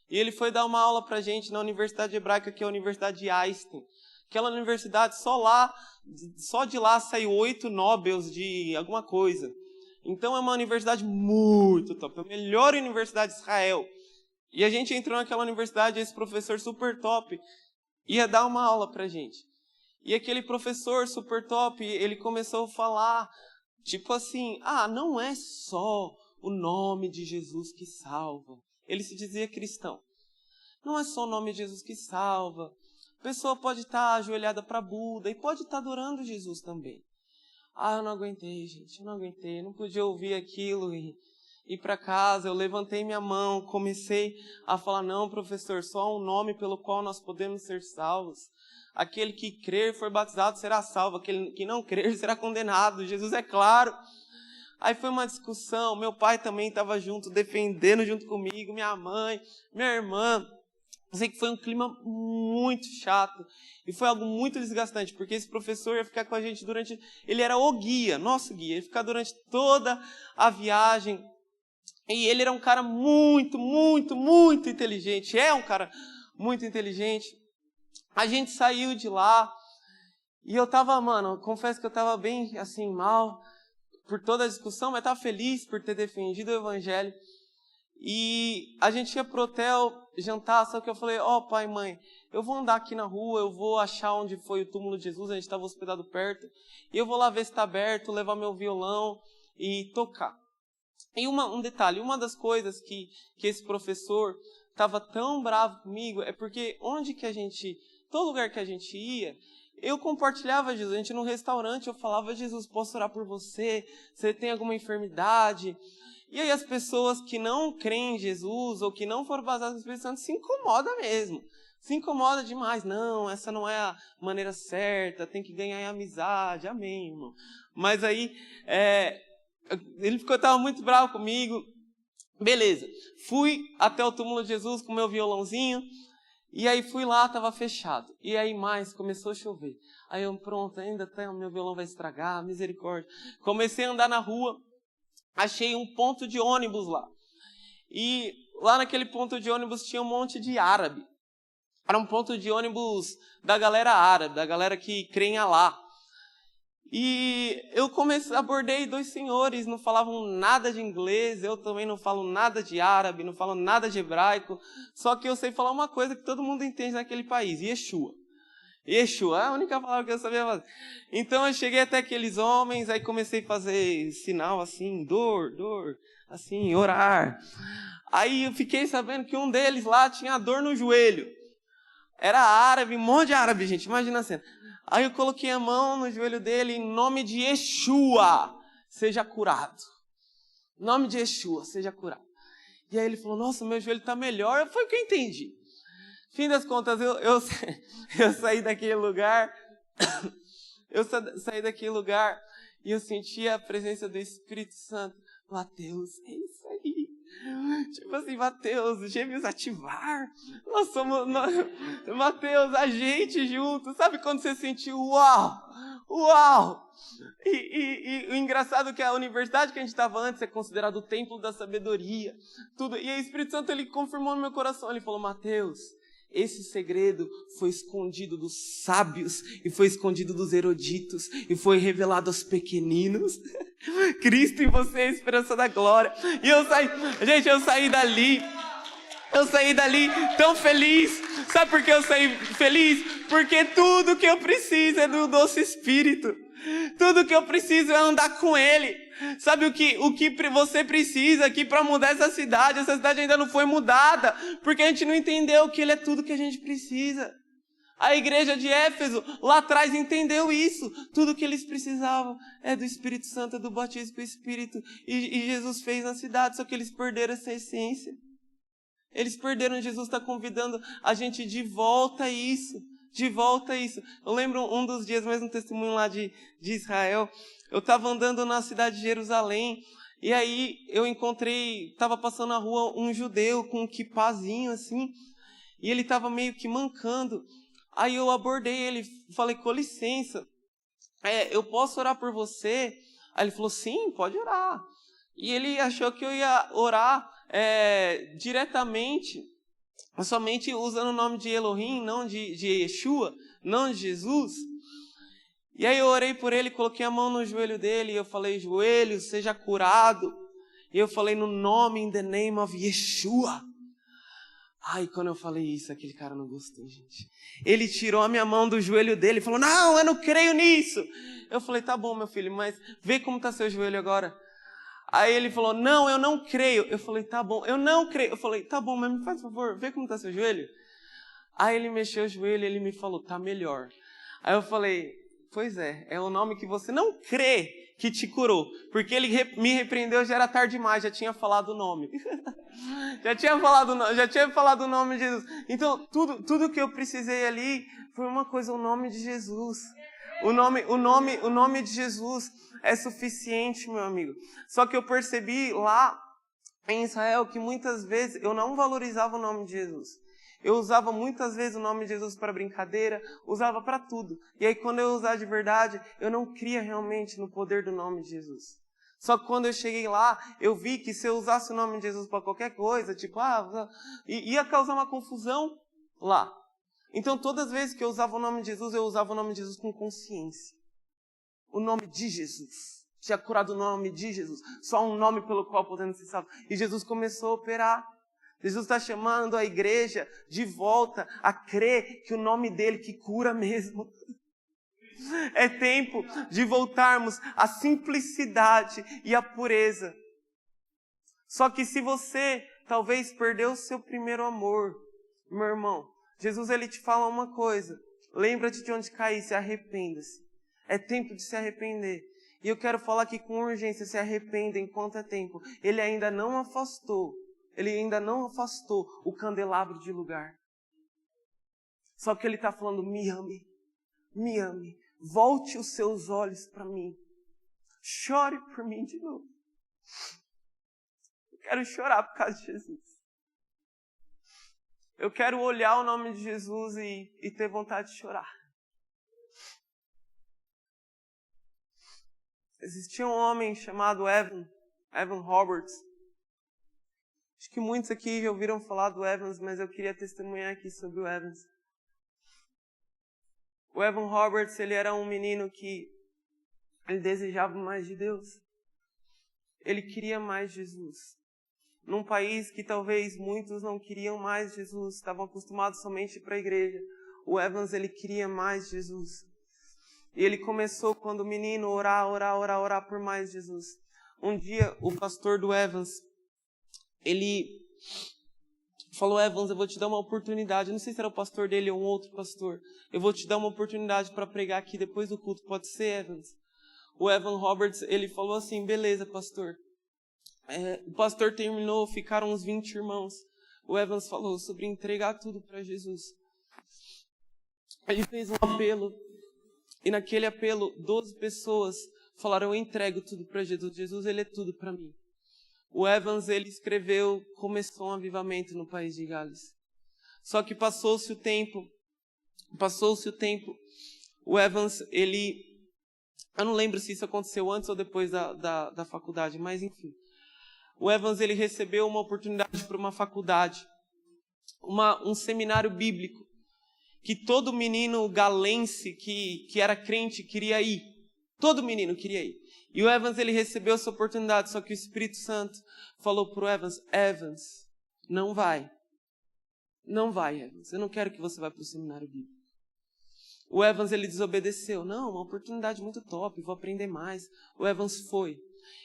E ele foi dar uma aula para a gente na Universidade Hebraica, que é a Universidade de Einstein. Aquela universidade, só de lá saiu 8 Nobels de alguma coisa. Então é uma universidade muito top, a melhor universidade de Israel. E a gente entrou naquela universidade, esse professor super top ia dar uma aula pra gente. E aquele professor super top, ele começou a falar, tipo assim, não é só o nome de Jesus que salva. Ele se dizia cristão. Não é só o nome de Jesus que salva. A pessoa pode estar ajoelhada para Buda e pode estar adorando Jesus também. Eu não aguentei, gente, eu não aguentei. Não podia ouvir aquilo e ir para casa. Eu levantei minha mão, comecei a falar, não, professor, só há um nome pelo qual nós podemos ser salvos. Aquele que crer e for batizado será salvo, aquele que não crer será condenado. Jesus é claro. Aí foi uma discussão, meu pai também estava junto, defendendo junto comigo, minha mãe, minha irmã. Eu sei que foi um clima muito chato e foi algo muito desgastante, porque esse professor ia ficar com a gente ele era o guia, nosso guia, ele ia ficar durante toda a viagem. E ele era um cara muito, muito, muito inteligente, é um cara muito inteligente. A gente saiu de lá e eu tava, confesso que eu tava bem, assim, mal por toda a discussão, mas tava feliz por ter defendido o evangelho. E a gente ia pro hotel jantar, só que eu falei, pai, mãe, eu vou andar aqui na rua, eu vou achar onde foi o túmulo de Jesus, a gente estava hospedado perto, e eu vou lá ver se está aberto, levar meu violão e tocar. E um detalhe, uma das coisas que esse professor estava tão bravo comigo, é porque todo lugar que a gente ia, eu compartilhava Jesus. A gente no restaurante, eu falava, Jesus, posso orar por você? Você tem alguma enfermidade? E aí as pessoas que não creem em Jesus ou que não foram baseadas no Espírito Santo se incomodam mesmo. Se incomoda demais. Não, essa não é a maneira certa, tem que ganhar em amizade. Amém, irmão. Mas aí, ele estava muito bravo comigo. Beleza. Fui até o túmulo de Jesus com meu violãozinho. E aí fui lá, estava fechado. E aí começou a chover. Aí eu, pronto, ainda o meu violão vai estragar, misericórdia. Comecei a andar na rua, achei um ponto de ônibus lá. E lá naquele ponto de ônibus tinha um monte de árabe. Era um ponto de ônibus da galera árabe, da galera que crê em Alá. E eu abordei 2 senhores, não falavam nada de inglês, eu também não falo nada de árabe, não falo nada de hebraico, só que eu sei falar uma coisa que todo mundo entende naquele país, Yeshua. Yeshua é a única palavra que eu sabia fazer. Então eu cheguei até aqueles homens, aí comecei a fazer sinal assim, dor, assim, orar. Aí eu fiquei sabendo que um deles lá tinha dor no joelho. Era árabe, um monte de árabe, gente, imagina a cena. Aí eu coloquei a mão no joelho dele, em nome de Yeshua, seja curado. Em nome de Yeshua, seja curado. E aí ele falou, nossa, meu joelho está melhor. Foi o que eu entendi. Fim das contas, eu saí daquele lugar, e eu senti a presença do Espírito Santo. Mateus, é isso aí. Tipo assim, Mateus, gêmeos ativar. Mateus, a gente junto. Sabe quando você sentiu, uau. E o engraçado é que a universidade que a gente estava antes é considerado o templo da sabedoria. Tudo. E o Espírito Santo, ele confirmou no meu coração. Ele falou, Mateus, esse segredo foi escondido dos sábios e foi escondido dos eruditos e foi revelado aos pequeninos. Cristo em você é a esperança da glória. E eu saí dali tão feliz. Sabe por que eu saí feliz? Porque tudo que eu preciso é do doce Espírito. Tudo que eu preciso é andar com Ele. Sabe o que você precisa aqui para mudar essa cidade? Essa cidade ainda não foi mudada, porque a gente não entendeu que Ele é tudo que a gente precisa. A igreja de Éfeso, lá atrás, entendeu isso. Tudo que eles precisavam é do Espírito Santo, do batismo com o Espírito. E Jesus fez na cidade, só que eles perderam essa essência. Eles perderam, Jesus está convidando a gente de volta a isso. De volta a isso. Eu lembro um dos dias, mais um testemunho lá de Israel. Eu estava andando na cidade de Jerusalém. E aí eu estava passando na rua um judeu com um quipazinho assim. E ele estava meio que mancando. Aí eu abordei ele, falei, com licença, eu posso orar por você? Aí ele falou, sim, pode orar. E ele achou que eu ia orar diretamente, somente usando o nome de Elohim, não de Yeshua, não de Jesus. E aí eu orei por ele, coloquei a mão no joelho dele, e eu falei, joelho, seja curado. E eu falei, no nome, in the name of Yeshua. Ai, quando eu falei isso, aquele cara não gostou, gente. Ele tirou a minha mão do joelho dele e falou, não, eu não creio nisso. Eu falei, tá bom, meu filho, mas vê como está seu joelho agora. Aí ele falou, não, eu não creio. Eu falei, tá bom, eu não creio. Eu falei, tá bom, mas me faz favor, vê como está seu joelho. Aí ele mexeu o joelho e ele me falou, tá melhor. Aí eu falei, pois é o nome que você não crê que te curou. Porque ele me repreendeu, já era tarde demais, já tinha falado o nome. Já tinha falado o nome de Jesus. Então, tudo que eu precisei ali foi uma coisa, o nome de Jesus. O nome de Jesus é suficiente, meu amigo. Só que eu percebi lá em Israel que muitas vezes eu não valorizava o nome de Jesus. Eu usava muitas vezes o nome de Jesus para brincadeira, usava para tudo. E aí quando eu usava de verdade, eu não cria realmente no poder do nome de Jesus. Só que quando eu cheguei lá, eu vi que se eu usasse o nome de Jesus para qualquer coisa, tipo, ia causar uma confusão lá. Então todas as vezes que eu usava o nome de Jesus, eu usava o nome de Jesus com consciência. O nome de Jesus. Tinha curado o nome de Jesus. Só um nome pelo qual podemos ser salvos. E Jesus começou a operar. Jesus está chamando a igreja de volta a crer que o nome dele que cura mesmo. É tempo de voltarmos à simplicidade e à pureza. Só que se você talvez perdeu o seu primeiro amor, meu irmão, Jesus ele te fala uma coisa. Lembra-te de onde caísse, arrependa-se. É tempo de se arrepender. E eu quero falar aqui com urgência, se arrependa enquanto é tempo. Ele ainda não afastou o candelabro de lugar. Só que ele está falando, me ame, volte os seus olhos para mim. Chore por mim de novo. Eu quero chorar por causa de Jesus. Eu quero olhar o nome de Jesus e ter vontade de chorar. Existia um homem chamado Evan Roberts. Acho que muitos aqui já ouviram falar do Evans, mas eu queria testemunhar aqui sobre o Evans. O Evan Roberts, ele era um menino que ele desejava mais de Deus. Ele queria mais Jesus. Num país que talvez muitos não queriam mais Jesus, estavam acostumados somente para a igreja. O Evans, ele queria mais Jesus. E ele começou, quando menino, orar por mais Jesus. Um dia, o pastor do Evans, ele falou: Evans, eu vou te dar uma oportunidade. Eu não sei se era o pastor dele ou um outro pastor. Eu vou te dar uma oportunidade para pregar aqui depois do culto. Pode ser, Evans? O Evan Roberts, ele falou assim: beleza, pastor. O pastor terminou, ficaram uns 20 irmãos. O Evans falou sobre entregar tudo para Jesus. Ele fez um apelo. E naquele apelo, 12 pessoas falaram: eu entrego tudo para Jesus. Jesus, ele é tudo para mim. O Evans, ele escreveu, começou um avivamento no país de Gales. Só que passou-se o tempo. O Evans, eu não lembro se isso aconteceu antes ou depois da faculdade, mas enfim. O Evans, ele recebeu uma oportunidade para uma faculdade, um seminário bíblico, que todo menino galense que era crente queria ir. Todo menino queria ir. E o Evans, ele recebeu essa oportunidade, só que o Espírito Santo falou para o Evans: Evans, não vai. Não vai, Evans. Eu não quero que você vá para o seminário bíblico. O Evans, ele desobedeceu. Não, uma oportunidade muito top, vou aprender mais. O Evans foi.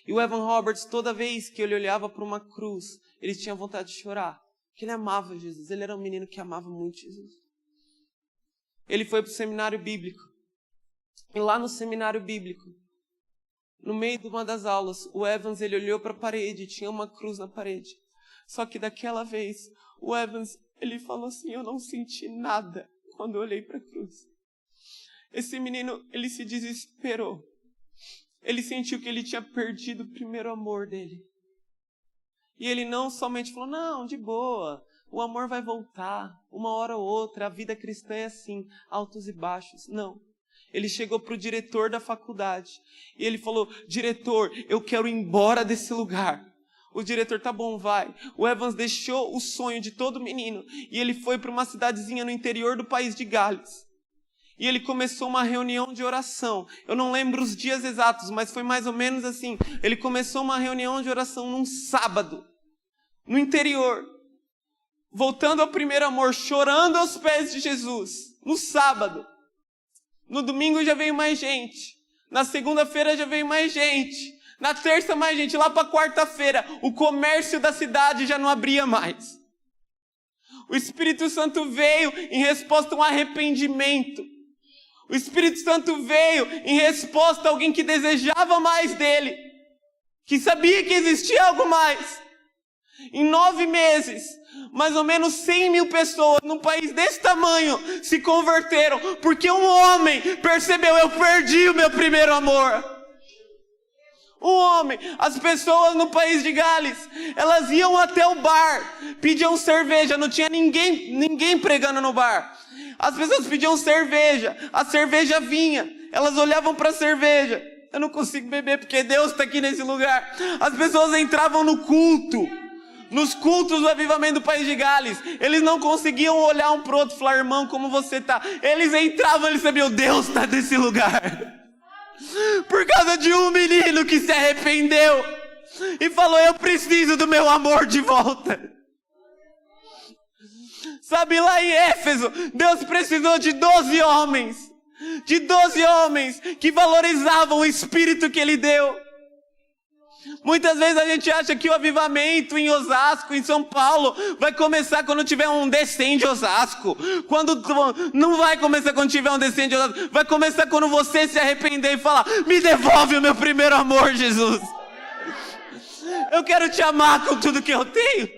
E o Evan Roberts, toda vez que ele olhava para uma cruz, ele tinha vontade de chorar. Porque ele amava Jesus. Ele era um menino que amava muito Jesus. Ele foi para o seminário bíblico. E lá no seminário bíblico, no meio de uma das aulas, o Evans, ele olhou para a parede, tinha uma cruz na parede. Só que daquela vez, o Evans, ele falou assim: eu não senti nada quando eu olhei para a cruz. Esse menino, ele se desesperou. Ele sentiu que ele tinha perdido o primeiro amor dele. E ele não somente falou: não, de boa, o amor vai voltar, uma hora ou outra, a vida cristã é assim, altos e baixos. Não. Ele chegou para o diretor da faculdade e ele falou: diretor, eu quero ir embora desse lugar. O diretor: tá bom, vai. O Evans deixou o sonho de todo menino e ele foi para uma cidadezinha no interior do país de Gales. E ele começou uma reunião de oração. Eu não lembro os dias exatos, mas foi mais ou menos assim. Ele começou uma reunião de oração num sábado, no interior, voltando ao primeiro amor, chorando aos pés de Jesus, no sábado. No domingo já veio mais gente. Na segunda-feira já veio mais gente. Na terça mais gente. Lá para quarta-feira, o comércio da cidade já não abria mais. O Espírito Santo veio em resposta a um arrependimento. O Espírito Santo veio em resposta a alguém que desejava mais dele, que sabia que existia algo mais. Em 9 meses, mais ou menos 100 mil pessoas num país desse tamanho se converteram, porque um homem percebeu: eu perdi o meu primeiro amor. Um homem. As pessoas no país de Gales, elas iam até o bar, pediam cerveja, não tinha ninguém pregando no bar. As pessoas pediam cerveja, a cerveja vinha, elas olhavam para a cerveja: eu não consigo beber porque Deus está aqui nesse lugar. As pessoas entravam no culto, nos cultos do avivamento do país de Gales, eles não conseguiam olhar um pro outro e falar: irmão, como você está? Eles entravam, eles sabiam: Deus está nesse lugar. Por causa de um menino que se arrependeu e falou: eu preciso do meu amor de volta. Sabe, lá em Éfeso, Deus precisou de 12 homens. De 12 homens que valorizavam o Espírito que Ele deu. Muitas vezes a gente acha que o avivamento em Osasco, em São Paulo, vai começar quando tiver um Descende Osasco. Não vai começar quando tiver um Descende Osasco. Vai começar quando você se arrepender e falar: me devolve o meu primeiro amor, Jesus. Eu quero te amar com tudo que eu tenho.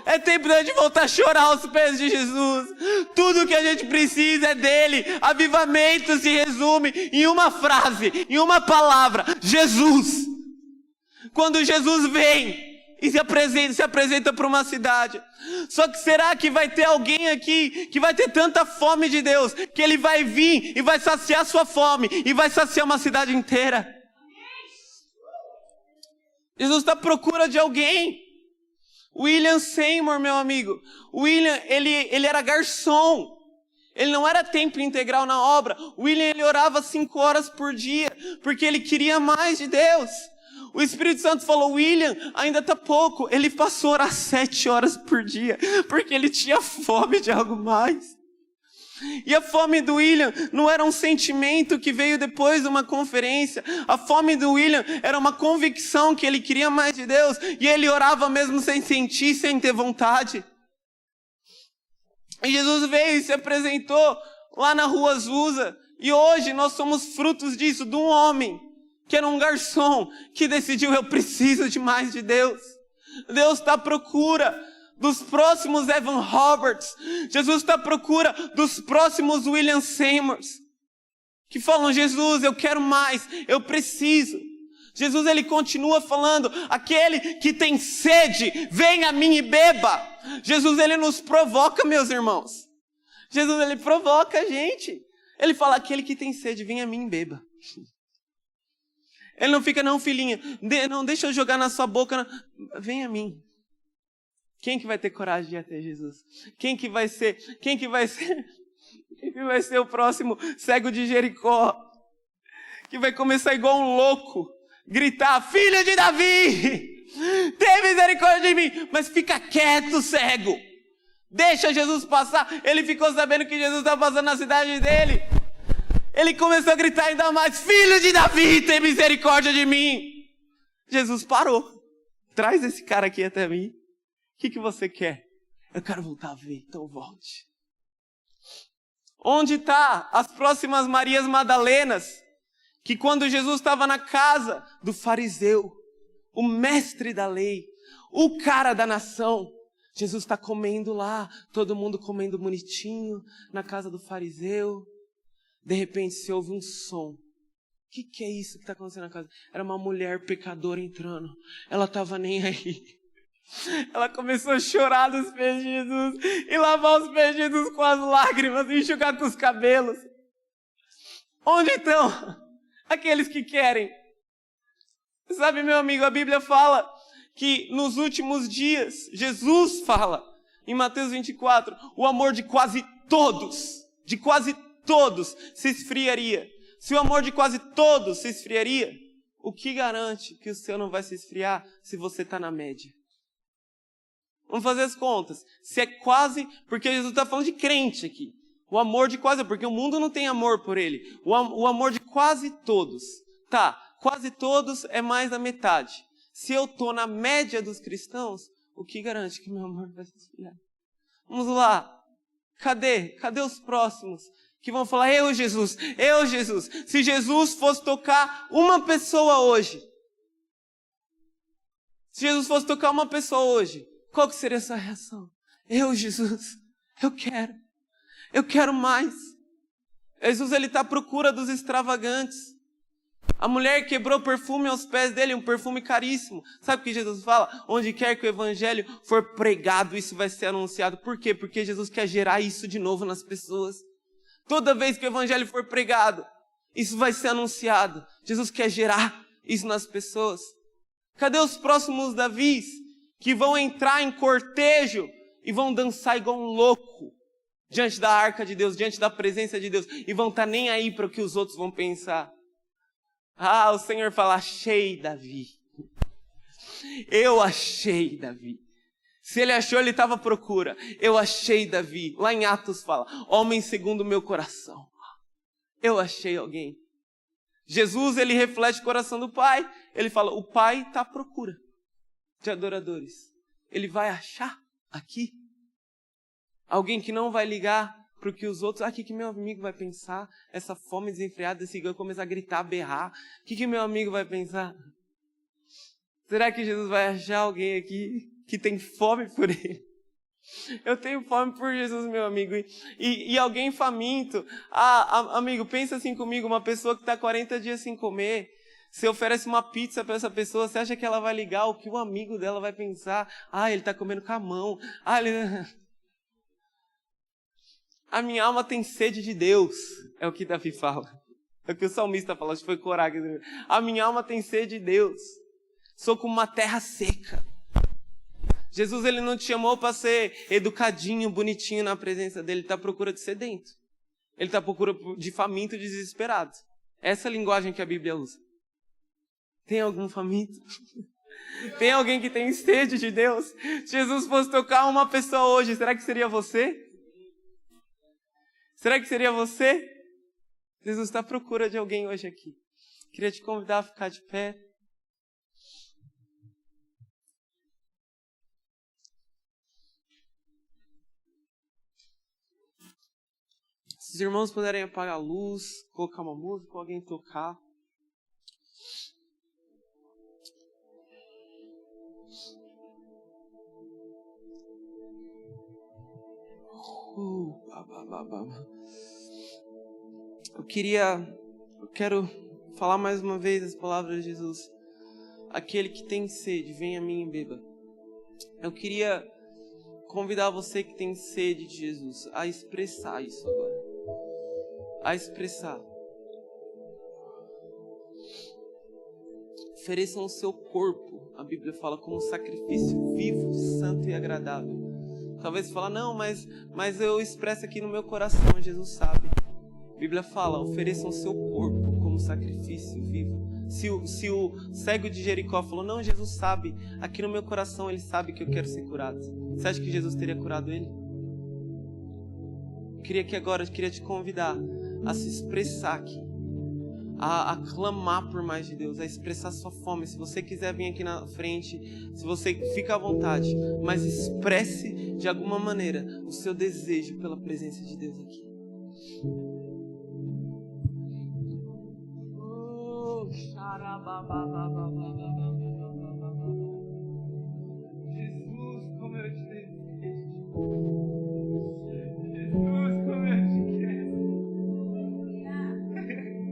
É tempo de a gente voltar a chorar aos pés de Jesus. Tudo que a gente precisa é dele. Avivamento se resume em uma frase, em uma palavra: Jesus. Quando Jesus vem, e se apresenta para uma cidade. Só que será que vai ter alguém aqui que vai ter tanta fome de Deus, que ele vai vir e vai saciar sua fome, e vai saciar uma cidade inteira? Jesus está à procura de alguém. William Seymour, meu amigo, William, ele era garçom. Ele não era tempo integral na obra. William, ele orava 5 horas por dia, porque ele queria mais de Deus. O Espírito Santo falou, William, ainda está pouco. Ele passou a orar 7 horas por dia, porque ele tinha fome de algo mais. E a fome do William não era um sentimento que veio depois de uma conferência. A fome do William era uma convicção que ele queria mais de Deus. E ele orava mesmo sem sentir, sem ter vontade. E Jesus veio e se apresentou lá na rua Azusa. E hoje nós somos frutos disso, de um homem que era um garçom, que decidiu, eu preciso de mais de Deus. Deus está à procura dos próximos Evan Roberts. Jesus está à procura dos próximos William Seymours, que falam, Jesus, eu quero mais, eu preciso. Jesus, ele continua falando, aquele que tem sede, vem a mim e beba. Jesus, ele nos provoca, meus irmãos. Jesus, ele provoca a gente. Ele fala, aquele que tem sede, vem a mim e beba. Ele não fica, não, filhinha, não, deixa eu jogar na sua boca. Não. Vem a mim. Quem que vai ter coragem de ir até Jesus? Quem que vai ser o próximo cego de Jericó? Que vai começar igual um louco, gritar, filho de Davi, tem misericórdia de mim. Mas fica quieto, cego. Deixa Jesus passar. Ele ficou sabendo que Jesus estava passando na cidade dele. Ele começou a gritar ainda mais, filho de Davi, tem misericórdia de mim. Jesus parou. Traz esse cara aqui até mim. O que você quer? Eu quero voltar a ver, então volte. Onde está as próximas Marias Madalenas? Que quando Jesus estava na casa do fariseu, o mestre da lei, o cara da nação, Jesus está comendo lá, todo mundo comendo bonitinho, na casa do fariseu. De repente se ouve um som. O que é isso que está acontecendo na casa? Era uma mulher pecadora entrando. Ela estava nem aí. Ela começou a chorar nos pés de Jesus e lavar os pés de Jesus com as lágrimas e enxugar com os cabelos. Onde estão aqueles que querem? Sabe, meu amigo, a Bíblia fala que nos últimos dias, Jesus fala, em Mateus 24, o amor de quase todos se esfriaria. Se o amor de quase todos se esfriaria, o que garante que o seu não vai se esfriar se você está na média? Vamos fazer as contas. Se é quase, porque Jesus está falando de crente aqui. O amor de quase, porque o mundo não tem amor por ele. O amor de quase todos. Tá, quase todos é mais da metade. Se eu estou na média dos cristãos, o que garante que meu amor vai se esfriar? Vamos lá. Cadê os próximos? Que vão falar, eu Jesus. Se Jesus fosse tocar uma pessoa hoje. Qual que seria essa reação? Eu, Jesus, eu quero mais. Jesus, ele está à procura dos extravagantes. A mulher quebrou perfume aos pés dele, um perfume caríssimo. Sabe o que Jesus fala? Onde quer que o evangelho for pregado, isso vai ser anunciado. Por quê? Porque Jesus quer gerar isso de novo nas pessoas. Toda vez que o evangelho for pregado, isso vai ser anunciado. Jesus quer gerar isso nas pessoas. Cadê os próximos Davis que vão entrar em cortejo e vão dançar igual um louco diante da arca de Deus, diante da presença de Deus, e vão estar nem aí para o que os outros vão pensar? Ah, o Senhor fala, achei Davi. Eu achei Davi. Se ele achou, ele estava à procura. Eu achei Davi. Lá em Atos fala, homem segundo o meu coração. Eu achei alguém. Jesus, ele reflete o coração do Pai. Ele fala, o Pai está à procura de adoradores. Ele vai achar aqui alguém que não vai ligar para o que os outros... o que meu amigo vai pensar? Essa fome desenfreada, esse gol começar a gritar, a berrar. O que meu amigo vai pensar? Será que Jesus vai achar alguém aqui que tem fome por ele? Eu tenho fome por Jesus, meu amigo. E alguém faminto. Amigo, pensa assim comigo, uma pessoa que está 40 dias sem comer. Você oferece uma pizza para essa pessoa, você acha que ela vai ligar o que o amigo dela vai pensar? Ah, ele está comendo com a mão. Ah, ele... A minha alma tem sede de Deus, é o que Davi fala. É o que o salmista fala, acho que foi Corá. A minha alma tem sede de Deus. Sou como uma terra seca. Jesus, ele não te chamou para ser educadinho, bonitinho na presença dele. Ele está à procura de sedento. Ele está à procura de faminto e desesperado. Essa é a linguagem que a Bíblia usa. Tem algum faminto? Tem alguém que tem sede de Deus? Se Jesus fosse tocar uma pessoa hoje, será que seria você? Será que seria você? Jesus está à procura de alguém hoje aqui. Queria te convidar a ficar de pé. Se os irmãos puderem apagar a luz, colocar uma música, ou alguém tocar. Eu quero falar mais uma vez as palavras de Jesus. Aquele que tem sede, venha a mim e beba. Eu queria convidar você que tem sede de Jesus a expressar isso agora. A expressar. Ofereçam o seu corpo, a Bíblia fala, como um sacrifício vivo, santo e agradável. Talvez você fale, não, mas eu expresso aqui no meu coração, Jesus sabe. A Bíblia fala, ofereçam o seu corpo como sacrifício vivo. Se o cego de Jericó falou, não, Jesus sabe, aqui no meu coração ele sabe que eu quero ser curado. Você acha que Jesus teria curado ele? Queria te convidar a se expressar aqui, a clamar por mais de Deus, a expressar sua fome. Se você quiser vir aqui na frente, se você fica à vontade, mas expresse de alguma maneira o seu desejo pela presença de Deus aqui.